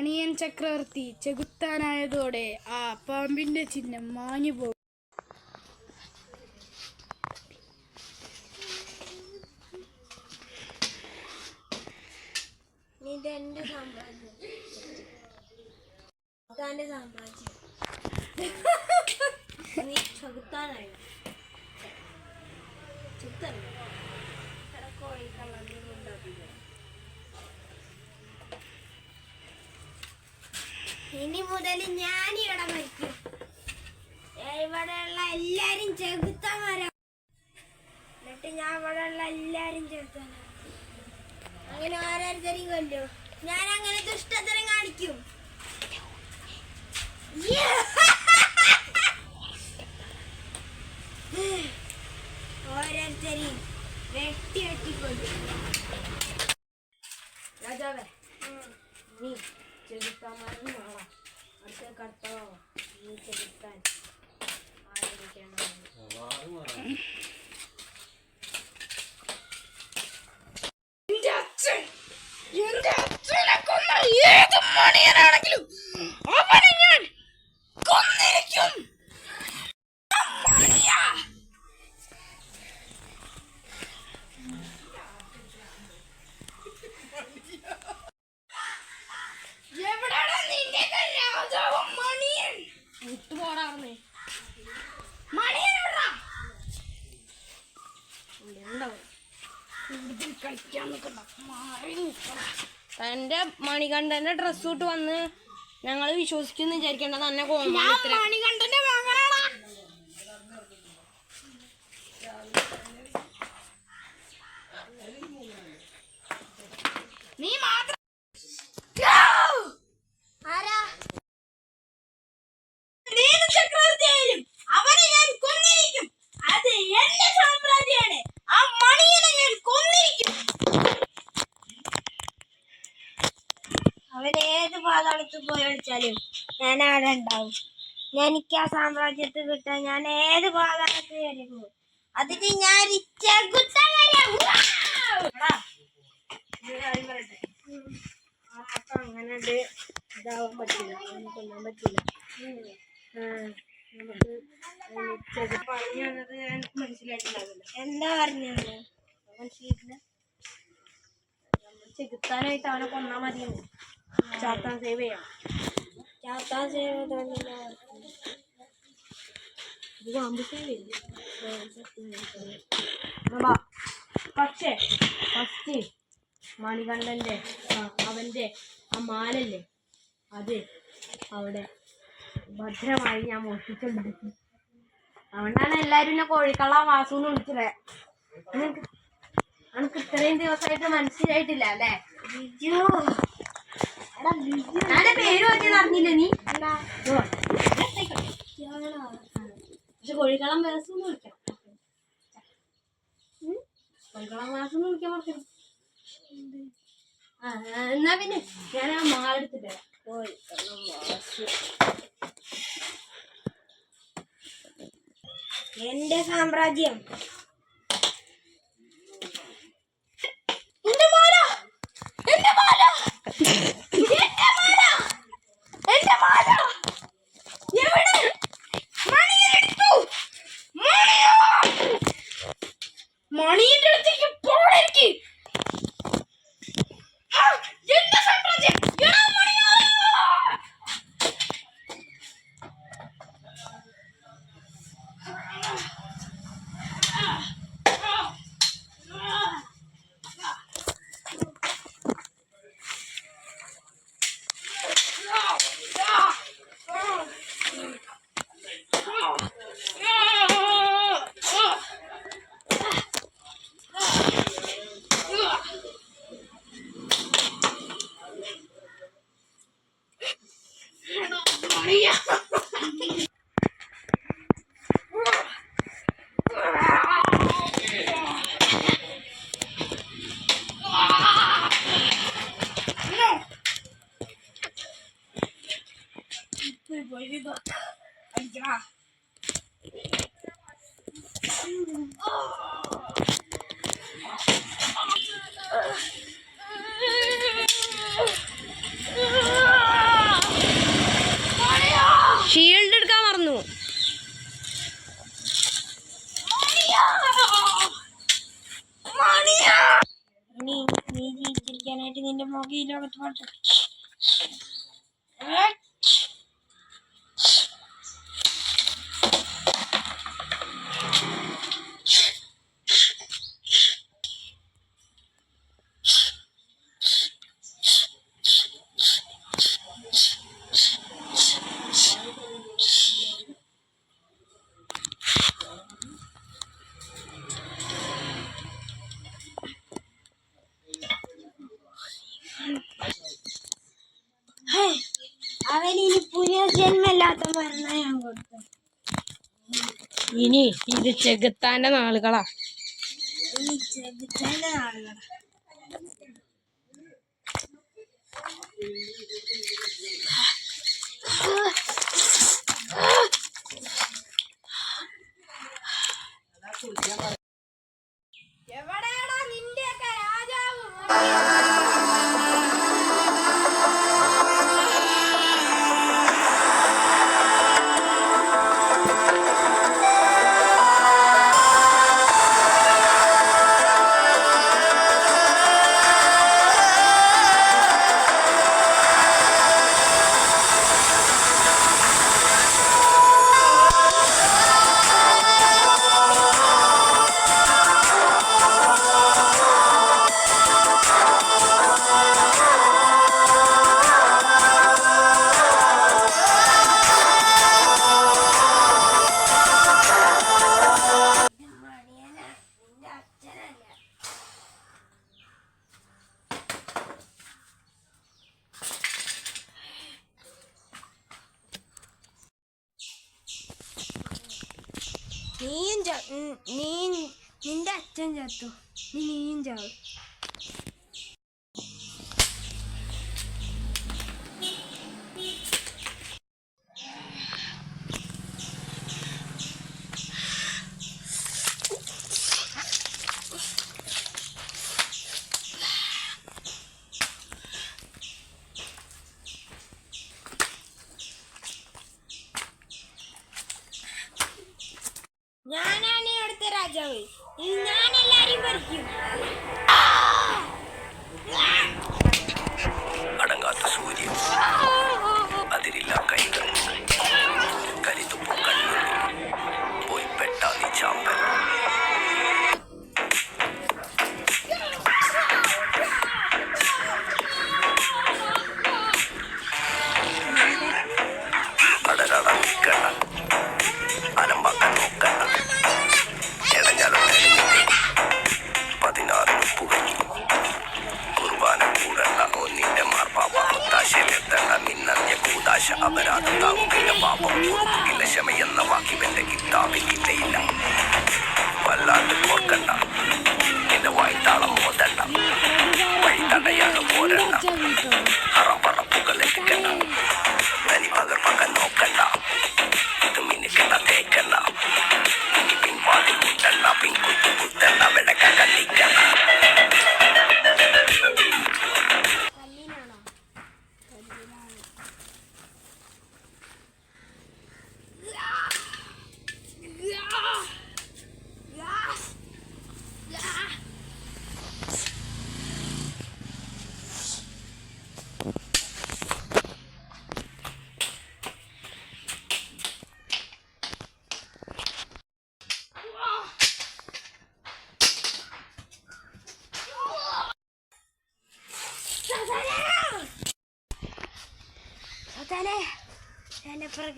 മണിയൻ ചക്രവർത്തി ചെകുത്താനായതോടെ ആ പാമ്പിന്റെ ചിഹ്നം മാഞ്ഞു പോകും. ഇതെന്റെ സാമ്രാജ്യം, സാമ്രാജ്യം. നീ ചെകുത്താനായോ? ഇനി മുതൽ ഞാൻ ഇവിടെ മരിക്കും. ഇവിടെയുള്ള എല്ലാരും ചെകുത്താന്മാരാ. എന്നിട്ട് ഞാൻ ഇവിടെയുള്ള എല്ലാരും ചെകുത്താനാ. അങ്ങനെ ഓരോരുത്തരും കൊല്ലോ. ഞാൻ അങ്ങനെ ദുഷ്ടതരം കാണിക്കും. ഓരോരുത്തരെയും വെട്ടി വെട്ടിക്കൊല്ലും. രാജാവേ, നീ ചെകുത്താന്മാരും നാളാ. അടുത്ത കർത്തവാ. നീ ചെകുത്താൻ ആരംഭിക്കണം. എന്റെ അച്ഛനെ കൊന്ന ഏത് മണിയനാണെങ്കിലും അവനെ ഞാൻ കൊന്നിരിക്കും. എവിടെയാണ് നിന്റെ രാജാവ് മണിയൻ? വിട്ടുപോടാർന്നേ. മണിയൻ എവിടാ? എന്റെ മണികണ്ഠന്റെ ഡ്രസ് ഇട്ട് വന്ന് ഞങ്ങള് വിശ്വസിക്കുന്നു വിചാരിക്കേണ്ട തന്നെ മണികണ്ഠന്റെ മകനാണ്. നീ മാത്രം ചക്രവർത്തിയായാലും അവനെ ഞാൻ കൊന്നിരിക്കും. അത് എന്റെ സാമ്രാജ്യമാണ്. ആ മണിയനെ ഞാൻ കൊന്നിരിക്കും. അവൻ ഏത് പാതാളത്തിൽ പോയി കളിച്ചാലും ഞാൻ അവിടെ ഉണ്ടാവും. എനിക്ക് ആ സാമ്രാജ്യത്തിൽ കിട്ടാൻ ഞാൻ ഏത് പാതാളത്തിൽ കയറി പോകും. അതിന് ഞാൻ അങ്ങനെ ഇതാവാൻ പറ്റില്ല, കൊല്ലാൻ പറ്റില്ല. നമുക്ക് പറഞ്ഞു വന്നത് എനിക്ക് മനസ്സിലായിട്ടുണ്ടാവില്ല. എന്താ പറഞ്ഞത്? മനസ്സിലായിട്ടില്ല. ചെകുത്താനായിട്ട് അവനെ കൊന്നാ മതിയെന്ന്. ചാത്താൻ സേവ് ചെയ്യാം. ചാത്താൻ സേവ് ഇത് പാമ്പ് സേവ് ചെയ്യും. പക്ഷേ ഫസ്റ്റ് മണികണ്ഠന്റെ അവന്റെ ആ മാലല്ലേ, അത് അവിടെ ഭദ്രമായി ഞാൻ മോഷ്ടിച്ചുണ്ടാക്കി. അതുകൊണ്ടാണ് എല്ലാരും എന്നെ കോഴിക്കള്ള വാസൂന്ന് വിളിച്ചത്. നമുക്ക് ഇത്രയും ദിവസമായിട്ട് മനസ്സിലായിട്ടില്ല അല്ലേ? എന്റെ പേര് പറ്റി അറിഞ്ഞില്ല നീ. പക്ഷെ കോഴിക്കളം വാസൂന്ന് വിളിക്കണം. കോഴിക്കളം വാസൂന്ന് വിളിക്കാൻ പറഞ്ഞു. എന്നാ പിന്നെ ഞാൻ ആ മാല എടുത്തിട്ട് വരാം. കോഴിക്കളം വാസു എന്റെ സാമ്രാജ്യം. എന്റെ മാല, എന്റെ മാല, എന്റെ മാല, എന്റെ മാല എവിടെ? മണിയെടുത്തു. മണിയുടെ അടുത്തേക്ക് പോണെനിക്ക്. എന്റെ സാമ്രാജ്യം. കാണിക്കാനായിട്ട് നിന്റെ മുഖം ഈ ലോകത്ത് പാട്ട്. അവനിനി പുനർജന്മല്ലാത്ത മരണം ഞാൻ കൊടുത്തു. ഇനി ഇത് ചെകുത്താന്റെ നാളുകളാ. ഇനി ചെകുത്താന്റെ നാളുകളാ. എവിടെയാടാ നിന്റെയൊക്കെ രാജാവ്? നിന്റെ അച്ഛൻ ചത്തു, നീയും ചാവും. ഞാനാണ് അടുത്ത രാജാവ്. ഇനി ഞാൻ എല്ലാരെയും ഭരിക്കും. അടങ്ങാത്ത സൂര്യൻ, അതിരില്ല കൈകൾ, കലിതുപ്പും കണ്ണുകൾ, പോയി പെട്ടാ നീ ചാമ്പൽ. അടരട നിൽക്കണ്ട, അനമ്പാക്കാൻ നോക്കണ്ട, ഇടഞ്ഞാലും 16 പുകഞ്ഞി കുർബാന കൂടണ്ട. ഒന്നിന്റെ മാർപ്പാപ്പ ഒത്താശയിലെത്തണ്ട, നിന്നറിഞ്ഞ കൂതാശ അപരാധം താങ്ങുകില്ല, പാപം ഓർക്കുകില്ല, ക്ഷമയെന്ന വാക്കിവന്റെ കിട്ടാവില്ല. വല്ലാണ്ട് ഓർക്കണ്ട, നിന്റെ വായ്ത്താളം മോതണ്ട, വഴി തടയാണ് പോരണ്ട, അറപ്പറപ്പുകളെടുക്കണ്ട, തനി പകർപ്പക്കാൻ നോക്കണ്ട, ഇത് മിനുക്കണ്ട തേക്കണ്ട, ഇനി പിൻവാതിൽ മുട്ടണ്ട, പിൻകുത്തു കുത്തണ്ട, വിടക്ക കണ്ടിക്കണ്ട.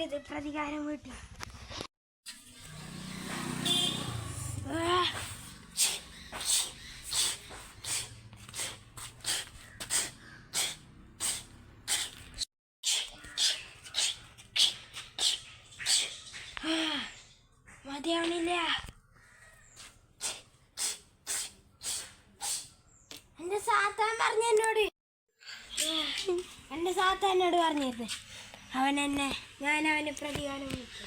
എന്റെ പ്രതികാരം വീട്ടി. മതിയാവണില്ല. എന്റെ സാത്താൻ പറഞ്ഞു എന്നോട് പറഞ്ഞിരുന്നു. ഞാൻ അവന് പ്രതികാരം വിളിച്ചു.